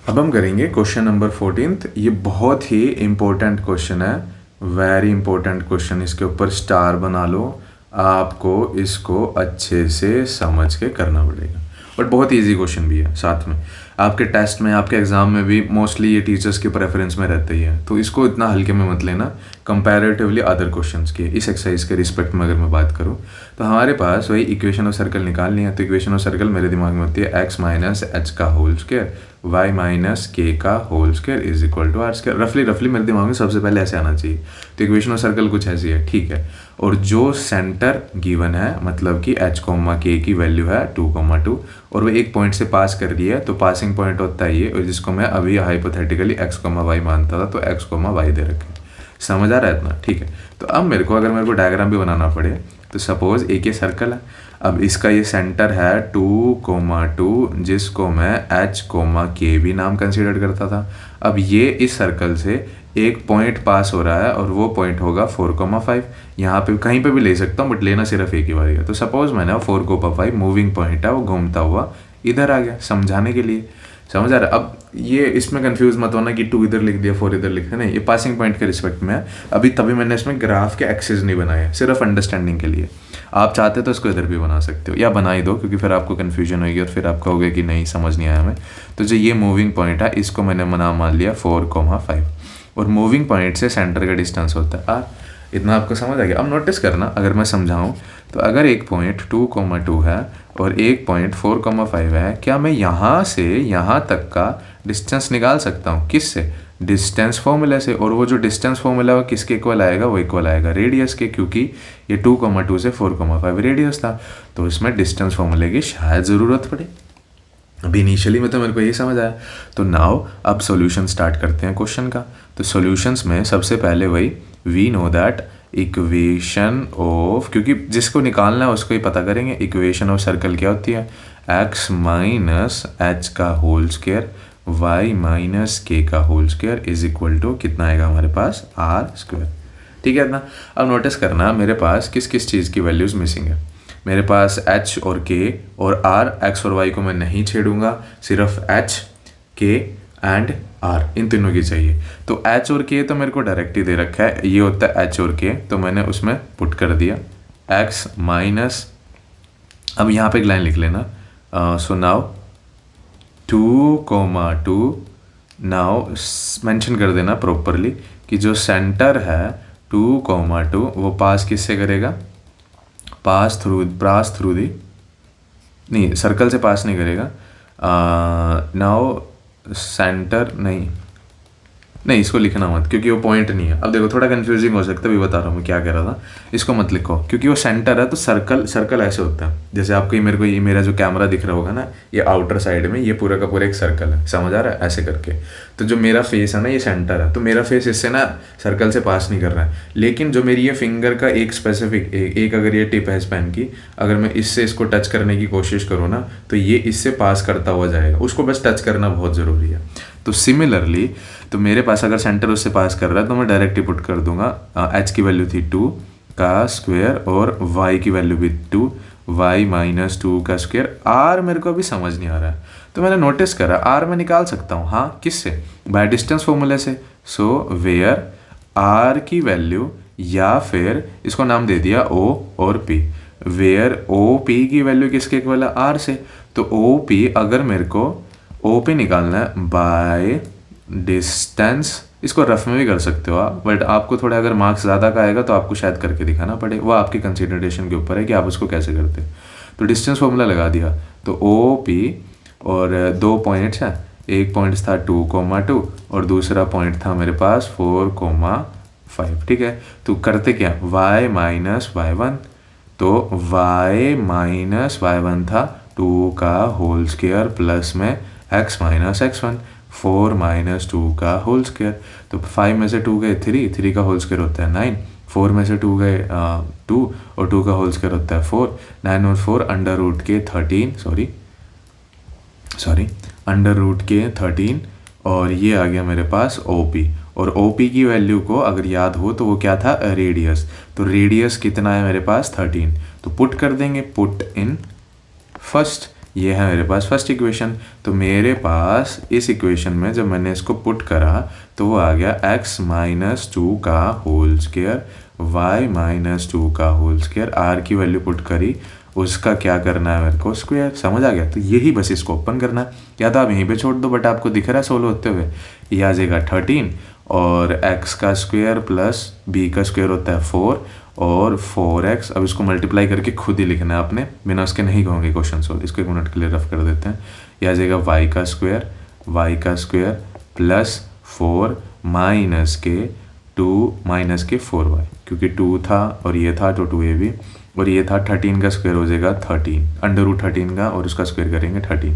अब हम करेंगे क्वेश्चन नंबर 14। ये बहुत ही इम्पोर्टेंट क्वेश्चन है, वेरी इंपॉर्टेंट क्वेश्चन। इसके ऊपर स्टार बना लो, आपको इसको अच्छे से समझ के करना पड़ेगा। बट बहुत इजी क्वेश्चन भी है, साथ में आपके टेस्ट में, आपके एग्जाम में भी मोस्टली ये टीचर्स के प्रेफरेंस में रहता ही है, तो इसको इतना हल्के में मत लेना कंपैरेटिवली अदर क्वेश्चंस के। इस एक्सरसाइज के रिस्पेक्ट में अगर मैं बात करूँ तो हमारे पास वही इक्वेशन ऑफ सर्कल निकालनी है। तो इक्वेशन ऑफ सर्कल मेरे दिमाग में होती है x माइनस एच का whole square y minus k का whole square is equal to r square. रफली मेरे दिमाग में सबसे पहले ऐसे आना चाहिए। तो इक्वेशन ऑफ सर्कल कुछ ऐसी है, ठीक है। और जो सेंटर गिवन है, मतलब कि h कोमा के की वैल्यू है 2,2 और वो एक पॉइंट से पास कर रही है, तो पासिंग पॉइंट होता है ये, और जिसको मैं अभी हाइपोथेटिकली x, y मानता था, तो x, y दे रखे। समझ आ रहा है इतना? ठीक है। तो अब मेरे को डायग्राम भी बनाना पड़े, तो सपोज एक ये सर्कल है। अब इसका ये सेंटर है 2,2, जिसको मैं h, k भी नाम कंसीडर करता था। अब ये इस सर्कल से एक पॉइंट पास हो रहा है और वो पॉइंट होगा 4,5। यहाँ पे कहीं पे भी ले सकता हूँ, बट लेना सिर्फ एक ही बार है। तो सपोज मैंने 4,5 मूविंग पॉइंट है, वो घूमता हुआ इधर आ गया, समझाने के लिए। समझ आ रहा है? अब ये इसमें कंफ्यूज मत होना कि 2 इधर लिख दिया 4 इधर लिख दिया, नहीं, ये पासिंग पॉइंट के रिस्पेक्ट में है। अभी तभी मैंने इसमें ग्राफ के एक्सिस नहीं बनाए, सिर्फ अंडरस्टैंडिंग के लिए। आप चाहते तो इसको इधर भी बना सकते हो, या बना ही दो, क्योंकि फिर आपको कन्फ्यूजन होगी और फिर आप कहोगे कि नहीं समझ नहीं आया हमें। तो जो ये मूविंग पॉइंट है, इसको मैंने मान लिया 4,5, और मूविंग पॉइंट से सेंटर का डिस्टेंस होता है r। इतना आपको समझ आ गया? अब नोटिस करना, अगर मैं समझाऊँ तो अगर एक पॉइंट 2,2 है और एक पॉइंट 4,5 है, क्या मैं यहाँ से यहाँ तक का डिस्टेंस निकाल सकता हूँ? किससे? डिस्टेंस फॉर्मूला से। और वो जो डिस्टेंस फॉर्मूला वो किसके इक्वल आएगा? वो इक्वल आएगा रेडियस के, क्योंकि ये 2,2 से 4,5 रेडियस था। तो इसमें डिस्टेंस फॉर्मूले की शायद ज़रूरत पड़े। अभी इनिशियली में तो मेरे को यही समझ आया। तो नाउ अब सॉल्यूशन स्टार्ट करते हैं क्वेश्चन का। तो सॉल्यूशंस में सबसे पहले वही we know that equation of, क्योंकि जिसको निकालना है उसको ही पता करेंगे। इक्वेशन ऑफ सर्कल क्या होती है? x माइनस एच का whole square y minus k का whole square is equal to कितना आएगा हमारे पास? Are square. ठीक है ना? अब नोटिस करना मेरे पास किस किस चीज़ की वैल्यूज़ मिसिंग है। मेरे पास h और k और r, x और y को मैं नहीं छेड़ूंगा, सिर्फ h, k एंड r, इन तीनों की चाहिए। तो h और k तो मेरे को डायरेक्ट ही दे रखा है, ये होता है h और k, तो मैंने उसमें पुट कर दिया x माइनस, अब यहाँ पे एक लाइन लिख लेना, सो नाउ 2,2, नाउ मेंशन कर देना प्रॉपरली कि जो सेंटर है 2,2 वो पास किससे करेगा? पास थ्रू दी, नहीं, सर्कल से पास नहीं करेगा। नाउ सेंटर नहीं, इसको लिखना मत, क्योंकि वो पॉइंट नहीं है। अब देखो थोड़ा कंफ्यूजिंग हो सकता है, भी बता रहा हूँ मैं क्या कह रहा था। इसको मत लिखो, क्योंकि वो सेंटर है। तो सर्कल ऐसे होता है, जैसे आपको मेरे को ये मेरा जो कैमरा दिख रहा होगा ना, ये आउटर साइड में ये पूरा का पूरा एक सर्कल है, समझ आ रहा है? ऐसे करके। तो जो मेरा फेस है ना, ये सेंटर है, तो मेरा फेस इससे ना सर्कल से पास नहीं कर रहा है। लेकिन जो मेरी ये फिंगर का एक स्पेसिफिक एक अगर ये टिप है इस पेन की, अगर मैं इससे इसको टच करने की कोशिश करूँ ना, तो ये इससे पास करता हुआ जाएगा। उसको बस टच करना बहुत ज़रूरी है। तो सिमिलरली, तो मेरे पास अगर सेंटर उससे पास कर रहा है तो मैं डायरेक्ट ही पुट कर दूंगा, h की वैल्यू थी 2 का स्क्वायर और y की वैल्यू भी 2, y माइनस 2 का स्क्वायर। r मेरे को अभी समझ नहीं आ रहा है, तो मैंने नोटिस करा r मैं निकाल सकता हूँ। हाँ, किससे? बाय डिस्टेंस फॉर्मूले से। सो वेयर r की वैल्यू, या फिर इसको नाम दे दिया o और p, वेयर OP की वैल्यू किसके इक्वल है? r से। तो OP अगर मेरे को OP निकालना है बाय डिस्टेंस, इसको रफ में भी कर सकते हो आप, बट आपको थोड़ा अगर मार्क्स ज़्यादा का आएगा तो आपको शायद करके दिखाना पड़े, वो आपकी कंसिडरेशन के ऊपर है कि आप उसको कैसे करते हो। तो डिस्टेंस फॉर्मूला लगा दिया, तो OP और 2 पॉइंट्स हैं, एक पॉइंट था 2,2 और दूसरा पॉइंट था मेरे पास 4,5। ठीक है, तो करते क्या? y माइनस y1, तो y माइनस y1 था 2 का होल स्क्वायर प्लस में x माइनस x1, 4 माइनस 2 का होल स्क्वायर। तो 5 में से 2 गए 3 का होल स्क्वायर होता है 9, 4 में से 2 गए 2 और 2 का होल स्क्वायर होता है 4, 9 और 4 अंडर रूट के 13, सॉरी अंडर रूट के 13, और ये आ गया मेरे पास OP। और OP की वैल्यू को अगर याद हो तो वो क्या था? रेडियस। तो रेडियस कितना है मेरे पास? 13। तो पुट कर देंगे, पुट इन फर्स्ट ये है मेरे पास फर्स्ट इक्वेशन। तो मेरे पास इस इक्वेशन में जब मैंने इसको पुट करा तो वो आ गया x माइनस 2 का होल स्क्वायर y माइनस 2 का होल स्क्वायर, r की वैल्यू पुट करी, उसका क्या करना है मेरे को स्क्वायर। समझ आ गया। तो यही बस इसको ओपन करना है, या तो आप यहीं पे छोड़ दो बट आपको दिख रहा है सोल्व होते हुए। ये आ जाएगा 13 और x का स्क्वायर प्लस b का स्क्वायर होता है 4 और 4x। अब इसको मल्टीप्लाई करके खुद ही लिखना है आपने, बिना उसके नहीं कहूँगे क्वेश्चन सोल्व। इसको एक मिनट के लिए रफ कर देते हैं। यह आ जाएगा y का स्क्वायर प्लस 4 माइनस के 2 माइनस के 4y, क्योंकि 2 था और ये था तो 2a भी, और ये था 13 का स्क्वायर हो जाएगा 13 अंडर रूट 13 का, और उसका स्क्वायर करेंगे 13।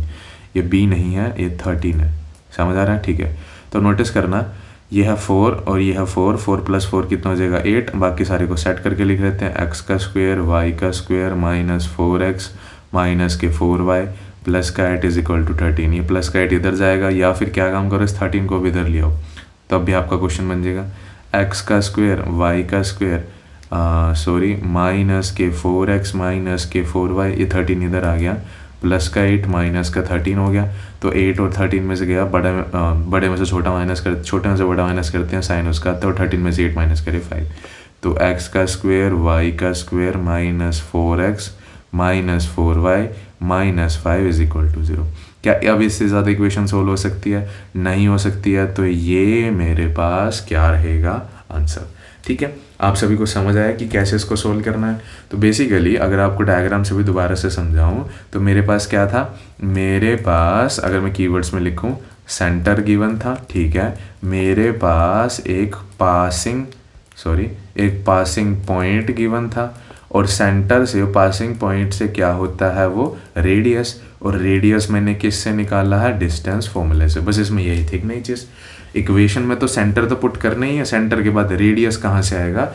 ये b नहीं है, ये 13 है। समझ आ रहा है? ठीक है। तो नोटिस करना, ये है 4 और ये है 4, 4 प्लस 4 कितना हो जाएगा 8। बाकी सारे को सेट करके लिख लेते हैं, x का स्क्वायर y का स्क्वायर माइनस 4x माइनस के 4y प्लस का 8 इज इक्वल टू 13। ये प्लस का 8 इधर जाएगा, या फिर क्या काम करो इस 13 को भी इधर ले आओ, तब भी आपका क्वेश्चन बन जाएगा x का स्क्वायर y का स्क्वायर माइनस के 4x माइनस के 4y, ये 13 इधर आ गया, प्लस का 8 माइनस का 13 हो गया। तो 8 और 13 में से गया, बड़े में से छोटा माइनस कर, छोटे में से बड़ा माइनस करते हैं, साइन उसका आता है, और 13 में से 8 माइनस करे 5। तो x का स्क्वायर y का square minus 4x minus 4y minus 5 is equal to 0। क्या अब इससे ज़्यादा इक्वेशन सोल्व हो सकती है? नहीं हो सकती है। तो ये मेरे पास क्या रहेगा आंसर। ठीक है, आप सभी को समझ आया कि कैसे इसको सोल्व करना है। तो बेसिकली अगर आपको डायग्राम से भी दोबारा से समझाऊं तो मेरे पास क्या था, मेरे पास अगर मैं कीवर्ड्स में लिखूं सेंटर गिवन था। ठीक है, मेरे पास एक पासिंग पॉइंट गिवन था, और सेंटर से पासिंग पॉइंट से क्या होता है वो रेडियस, और रेडियस मैंने किससे निकाला है? डिस्टेंस फॉर्मूले से। बस इसमें यही थी नई चीज़। इक्वेशन में तो सेंटर तो पुट करना ही है, सेंटर के बाद रेडियस कहाँ से आएगा?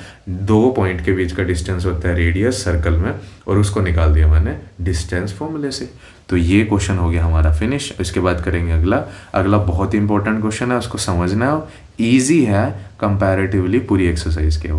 2 पॉइंट के बीच का डिस्टेंस होता है रेडियस सर्कल में, और उसको निकाल दिया मैंने डिस्टेंस फॉर्मूले से। तो ये क्वेश्चन हो गया हमारा फिनिश। इसके बाद करेंगे अगला बहुत ही इंपॉर्टेंट क्वेश्चन है, उसको समझना है, ईजी है कंपैरेटिवली पूरी एक्सरसाइज के।